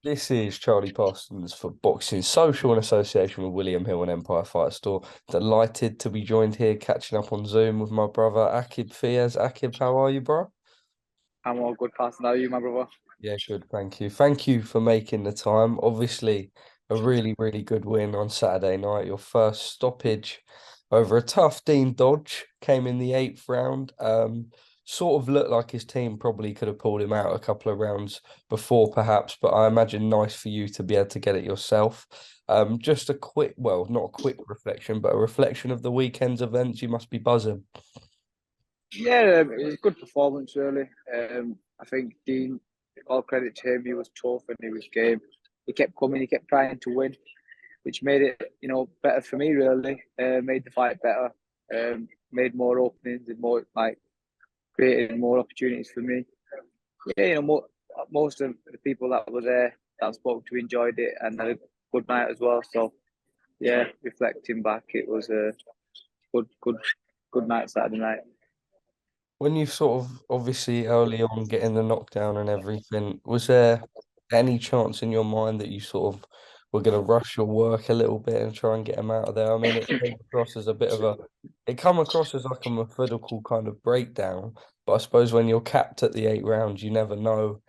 This is Charlie Parsons for Boxing Social in association with William Hill and Empire Fight Store. Delighted to be joined here, catching up on Zoom with my brother Aqib Fiaz. Aqib, how are you, bro? I'm all good, Parsons. How are you, my brother? Yeah, good, thank you. Thank you for making the time. Obviously, a really, really good win on Saturday night. Your first stoppage over a tough Dean Dodge came in the eighth round. Sort of looked like his team probably could have pulled him out a couple of rounds before, perhaps, but I imagine nice for you to be able to get it yourself. Just a quick, well, not a quick reflection, but a reflection of the weekend's events. You must be buzzing. Yeah, it was a good performance, really. I think Dean, all credit to him, he was tough and he was game. He kept coming, he kept trying to win, which made it, better for me, really. Made the fight better, made more openings and more, like, created more opportunities for me. Yeah, most of the people that were there that I spoke to enjoyed it and had a good night as well. So, yeah, reflecting back, it was a good, good, good night Saturday night. When you sort of obviously early on getting the knockdown and everything, was there any chance in your mind that you sort of were going to rush your work a little bit and try and get him out of there? I mean, it come across as like a methodical kind of breakdown, but I suppose when you're capped at the 8 rounds, you never know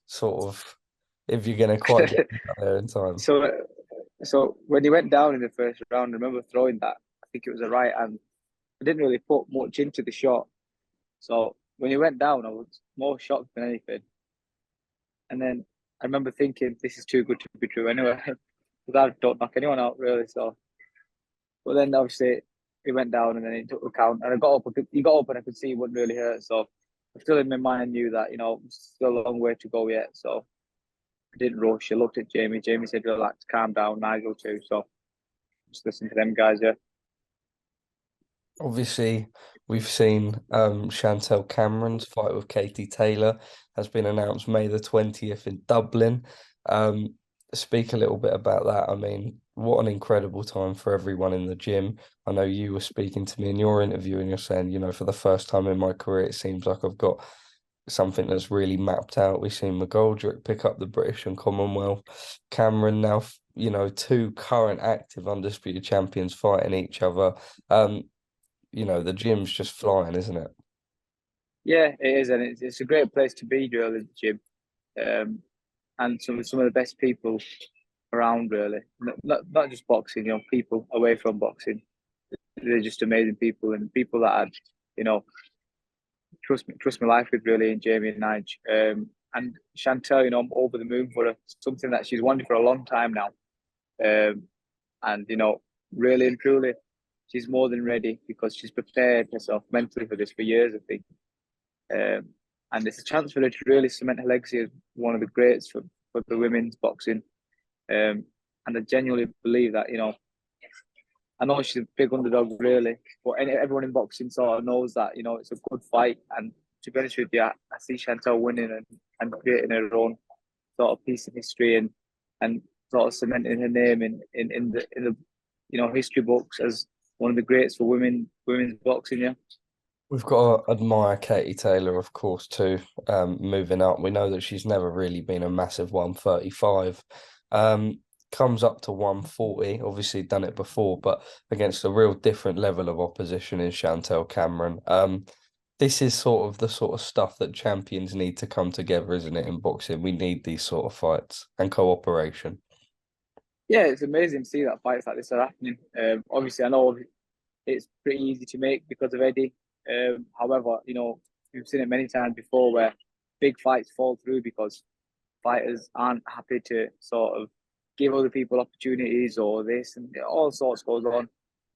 sort of if you're going to quite get him out there in time. So, so when he went down in the first round, I remember throwing that. I think it was a right hand. I didn't really put much into the shot. So when he went down, I was more shocked than anything. And then I remember thinking, this is too good to be true anyway, because I don't knock anyone out really. So, but then obviously he went down and then he took the count, and I got up. He got up, and I could see it wouldn't really hurt. So, I still in my mind knew that still a long way to go yet. So I didn't rush. I looked at Jamie. Jamie said, "Relax, calm down." Nigel too. So just listen to them guys. Yeah. Obviously, we've seen Chantel Cameron's fight with Katie Taylor has been announced May the 20th in Dublin. Um, Speak a little bit about that. I mean, what an incredible time for everyone in the gym. I know you were speaking to me in your interview and you're saying, for the first time in my career, it seems like I've got something that's really mapped out. We've seen McGoldrick pick up the British and Commonwealth. Cameron now, two current active undisputed champions fighting each other. The gym's just flying, isn't it? Yeah, it is, and it's a great place to be, really, the gym. Um, and some of the best people around, really. Not just boxing, people away from boxing. They're just amazing people and people that I'd, you know, trust my life with, really, and Jamie and Nige. And Chantel, I'm over the moon for her. Something that she's wanted for a long time now. Um, and really and truly, she's more than ready because she's prepared herself mentally for this for years, I think. Um, and it's a chance for her to really cement her legacy as one of the greats for the women's boxing. And I genuinely believe that, I know she's a big underdog, really, but everyone in boxing sort of knows that, it's a good fight. And to be honest with you, I see Chantel winning and creating her own sort of piece of history and sort of cementing her name in the history books as one of the greats for women's boxing. Yeah. We've got to admire Katie Taylor, of course, too, moving up. We know that she's never really been a massive 135. Comes up to 140, obviously done it before, but against a real different level of opposition in Chantel Cameron. This is the sort of stuff that champions need to come together, isn't it, in boxing? We need these sort of fights and cooperation. Yeah, it's amazing to see that fights like this are happening. Obviously, I know it's pretty easy to make because of Eddie. However, we've seen it many times before where big fights fall through because fighters aren't happy to sort of give other people opportunities or this and all sorts goes on.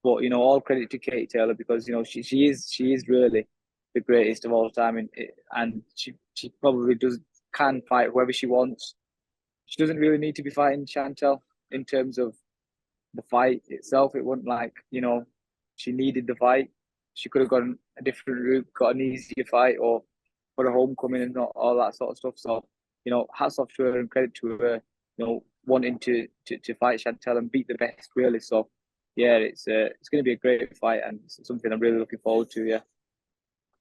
But all credit to Kate Taylor because she is really the greatest of all time, and she probably does can fight whoever she wants. She doesn't really need to be fighting Chantel in terms of the fight itself. It wasn't like she needed the fight. She could have gone a different route, got an easier fight, or put a homecoming and not all that sort of stuff. So hats off to her and credit to her. Wanting to fight Chantel and beat the best really. So yeah, it's going to be a great fight and something I'm really looking forward to. Yeah.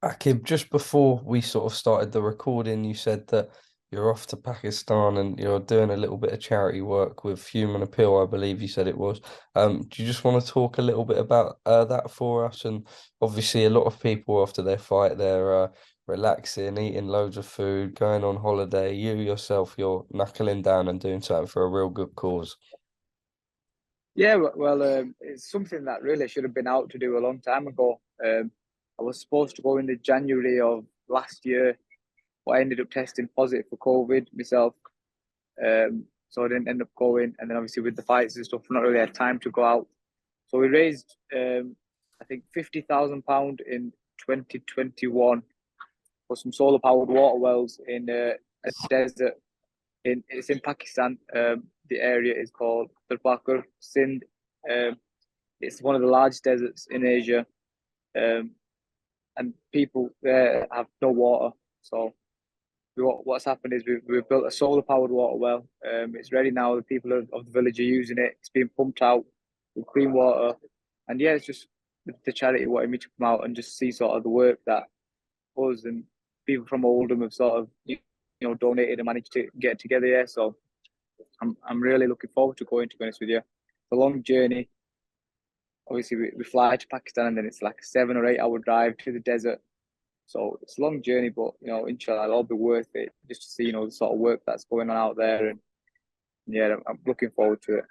Akib, just before we sort of started the recording, you said that you're off to Pakistan and you're doing a little bit of charity work with Human Appeal, I believe you said it was. Do you just want to talk a little bit about that for us? And obviously, a lot of people after their fight, they're relaxing, eating loads of food, going on holiday. You yourself, you're knuckling down and doing something for a real good cause. Yeah, it's something that really should have been out to do a long time ago. I was supposed to go in the January of last year, but I ended up testing positive for COVID myself. So I didn't end up going. And then obviously with the fights and stuff, not really had time to go out. So we raised, I think, £50,000 in 2021 for some solar powered water wells in a desert. It's in Pakistan. The area is called Tarbakar, Sindh. Um, it's one of the largest deserts in Asia, um, and people there have no water. So what's happened is we've built a solar powered water well. It's ready now. The people of the village are using it. It's being pumped out with clean water, and yeah, it's just the charity wanted me to come out and just see sort of the work that us and people from Oldham have sort of donated and managed to get together. Yeah, so I'm really looking forward to going. To be honest with you, it's a long journey. Obviously, we fly to Pakistan and then it's like a 7 or 8 hour drive to the desert. So it's a long journey, but inshallah, it'll all be worth it just to see the sort of work that's going on out there. And yeah, I'm looking forward to it.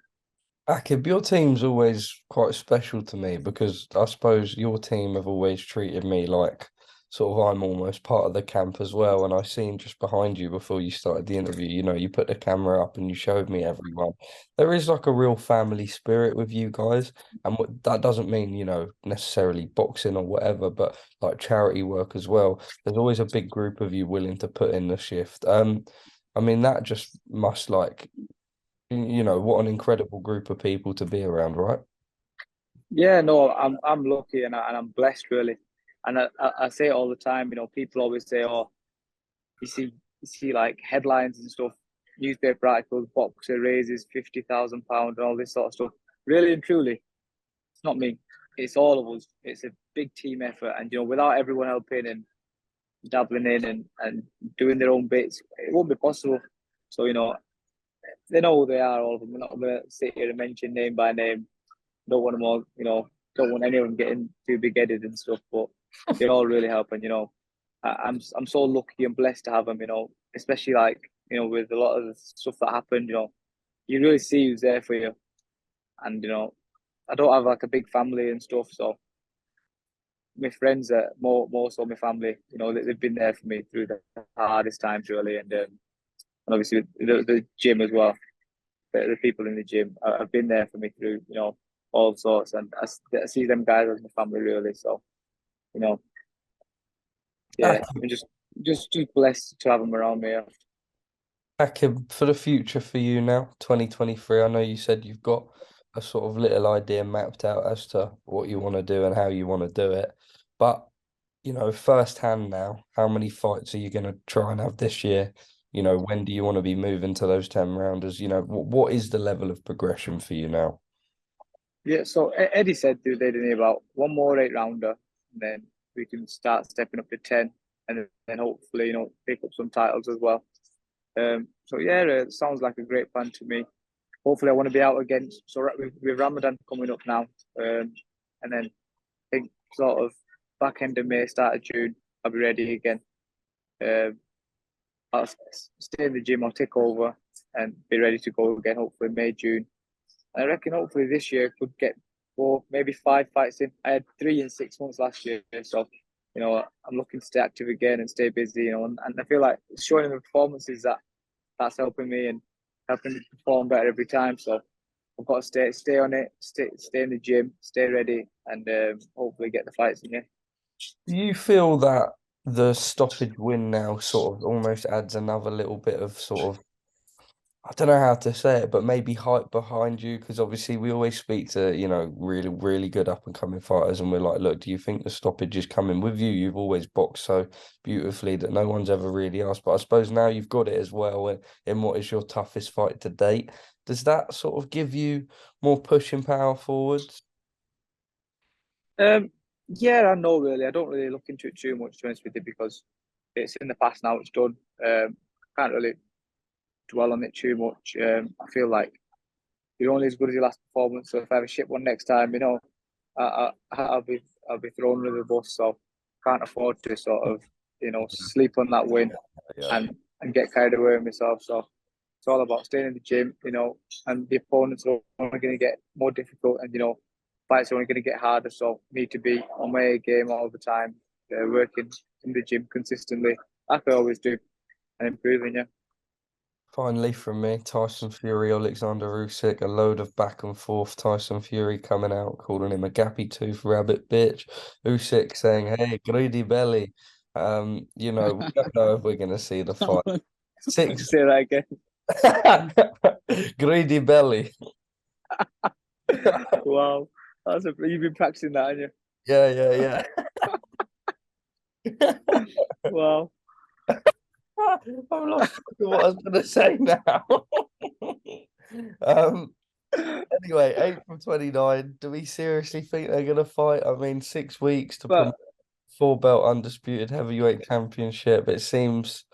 Akib, your team's always quite special to me because I suppose your team have always treated me like sort of I'm almost part of the camp as well. And I seen just behind you before you started the interview, you put the camera up and you showed me everyone. There is like a real family spirit with you guys. And that doesn't mean, necessarily boxing or whatever, but like charity work as well. There's always a big group of you willing to put in the shift. I mean, that just must like what an incredible group of people to be around, right? Yeah, no, I'm lucky and I'm blessed really. And I say it all the time. People always say, "Oh, you see like headlines and stuff, newspaper articles, boxer raises £50,000 and all this sort of stuff." Really and truly, it's not me. It's all of us. It's a big team effort, and without everyone helping and dabbling in and doing their own bits, it won't be possible. So they know who they are, all of them. We're not going to sit here and mention name by name. Don't want them all, don't want anyone getting too big headed and stuff. But they all really help, and I'm so lucky and blessed to have them. Especially like with a lot of the stuff that happened. You really see who's there for you, and I don't have like a big family and stuff, so my friends are more so my family. They've been there for me through the hardest times really, and obviously the gym as well. The people in the gym have been there for me through all sorts, and I see them guys as my family really. So you know, yeah, I'm just blessed to have them around me. Yeah. Akib, for the future for you now, 2023, I know you said you've got a sort of little idea mapped out as to what you want to do and how you want to do it. But, firsthand now, how many fights are you going to try and have this year? When do you want to be moving to those 10 rounders? What is the level of progression for you now? Yeah, so Eddie said the other day about one more 8 rounder, and then we can start stepping up to 10, and then hopefully pick up some titles as well. So yeah, it sounds like a great plan to me. Hopefully, I want to be out against. So with Ramadan coming up now, and then I think sort of back end of May, start of June, I'll be ready again. Um, I'll stay in the gym. I'll take over and be ready to go again. Hopefully May, June. I reckon hopefully this year could get 4, maybe 5 fights in. I had 3 in 6 months last year, so I'm looking to stay active again and stay busy. And I feel like showing the performances that's helping me and helping me perform better every time. So I've got to stay on it, stay in the gym, stay ready, and hopefully get the fights in. Yeah. Do you feel that the stoppage win now sort of almost adds another little bit of sort of I don't know how to say it, but maybe hype behind you because obviously we always speak to, really, really good up and coming fighters, and we're like, look, do you think the stoppage is coming with you? You've always boxed so beautifully that no one's ever really asked. But I suppose now you've got it as well in what is your toughest fight to date. Does that sort of give you more pushing power forwards? Um, yeah, I know really. I don't really look into it too much, to be honest with you, because it's in the past now. It's done. can't really dwell on it too much. I feel like you're only as good as your last performance. So if I have a shit one next time, I'll be thrown under the bus. So can't afford to sort of sleep on that win Yeah. and get carried away with myself. So it's all about staying in the gym, and the opponents are only going to get more difficult, and fights are only going to get harder. So need to be on my A game all the time, working in the gym consistently, like I always do, and improving. Yeah. Finally, from me, Tyson Fury, Alexander Usyk, a load of back and forth. Tyson Fury coming out, calling him a gappy tooth rabbit bitch. Usyk saying, "Hey, greedy belly." We don't know if we're gonna see the fight. Six, Say that again. greedy belly. Wow, you've been practicing that, haven't Yeah, yeah, yeah. you? Wow. I've lost track of what I was gonna say now. Um, Anyway, 8 from 29. Do we seriously think they're gonna fight? I mean, 6 weeks to promote But four belt undisputed heavyweight championship. It seems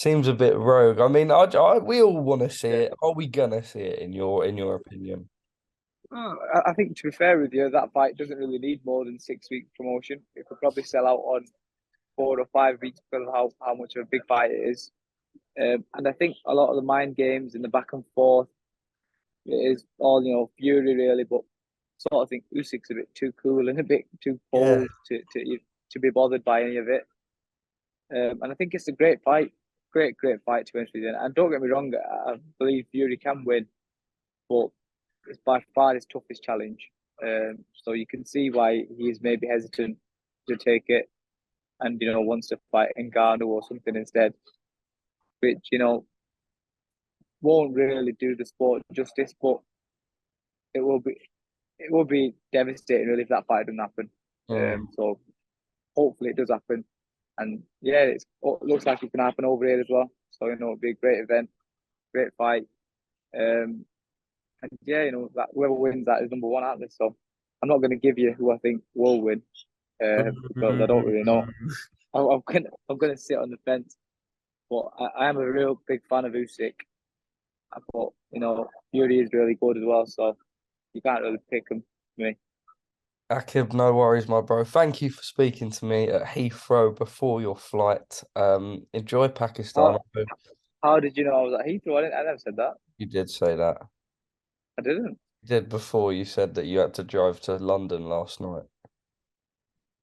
a bit rogue. I mean, we all want to see yeah, it. Are we gonna see it in your opinion? I think to be fair with you, that fight doesn't really need more than 6 weeks promotion. It could probably sell out on 4 or 5 weeks because of how much of a big fight it is. And I think a lot of the mind games and the back and forth it is all Fury really, but sort of think Usyk's a bit too cool and a bit too Yeah. cold to be bothered by any of it. And I think it's a great fight, great fight to be honest with you. And don't get me wrong, I believe Fury can win, but it's by far his toughest challenge. So you can see why he is maybe hesitant to take it and wants to fight Ngannou or something instead, which won't really do the sport justice, but it will be it will be devastating really if that fight doesn't happen. Mm. So hopefully it does happen, and yeah, it looks like it can happen over here as well. So it'll be a great event, great fight. Um, and yeah, that whoever wins that is number one, aren't they? So I'm not going to give you who I think will win because I don't really know. I'm gonna sit on the fence, but I am a real big fan of Usyk. I thought Fury is really good as well, so you can't really pick him for me. Akib, no worries, my bro. Thank you for speaking to me at Heathrow before your flight. Enjoy Pakistan. How how did you know I was at Heathrow? I never said that. You did say that. I didn't. You did before you said that you had to drive to London last night.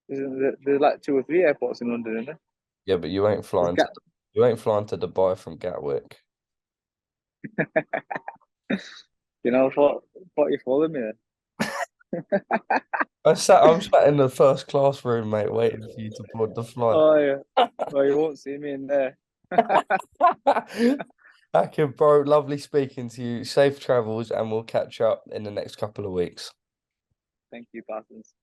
There's like two or three airports in London, isn't there? Yeah, but you ain't There's flying to Gat- you ain't flying to Dubai from Gatwick. what you following me then? I'm sat in the first class room, mate, waiting for you to board the flight. Oh yeah. Well, you won't see me in there. Akib, bro, lovely speaking to you. Safe travels, and we'll catch up in the next couple of weeks. Thank you, Parsons.